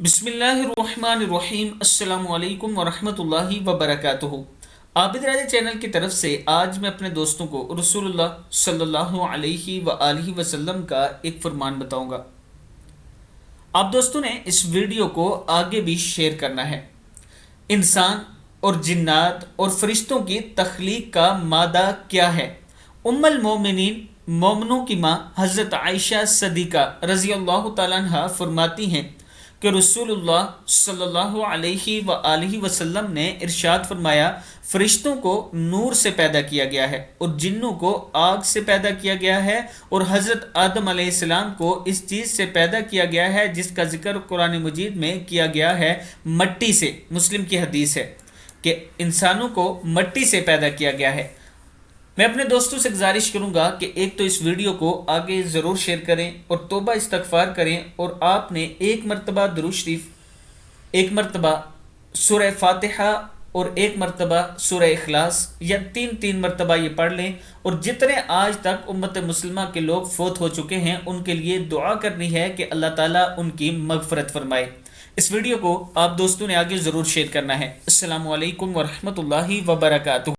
بسم اللہ الرحمن الرحیم۔ السلام علیکم ورحمۃ اللہ وبرکاتہ۔ عابد راجہ چینل کی طرف سے آج میں اپنے دوستوں کو رسول اللہ صلی اللہ علیہ وآلہ وسلم کا ایک فرمان بتاؤں گا۔ آپ دوستوں نے اس ویڈیو کو آگے بھی شیئر کرنا ہے۔ انسان اور جنات اور فرشتوں کی تخلیق کا مادہ کیا ہے؟ ام المومنین مومنوں کی ماں حضرت عائشہ صدیقہ رضی اللہ تعالیٰ عنہ فرماتی ہیں کہ رسول اللہ صلی اللہ علیہ وآلہ وسلم نے ارشاد فرمایا، فرشتوں کو نور سے پیدا کیا گیا ہے اور جنوں کو آگ سے پیدا کیا گیا ہے، اور حضرت آدم علیہ السلام کو اس چیز سے پیدا کیا گیا ہے جس کا ذکر قرآن مجید میں کیا گیا ہے، مٹی سے۔ مسلم کی حدیث ہے کہ انسانوں کو مٹی سے پیدا کیا گیا ہے۔ میں اپنے دوستوں سے گزارش کروں گا کہ ایک تو اس ویڈیو کو آگے ضرور شیئر کریں اور توبہ استغفار کریں، اور آپ نے ایک مرتبہ درود شریف، ایک مرتبہ سورہ فاتحہ اور ایک مرتبہ سورہ اخلاص، یا تین مرتبہ یہ پڑھ لیں، اور جتنے آج تک امت مسلمہ کے لوگ فوت ہو چکے ہیں ان کے لیے دعا کرنی ہے کہ اللہ تعالیٰ ان کی مغفرت فرمائے۔ اس ویڈیو کو آپ دوستوں نے آگے ضرور شیئر کرنا ہے۔ السلام علیکم ورحمۃ اللہ وبرکاتہ۔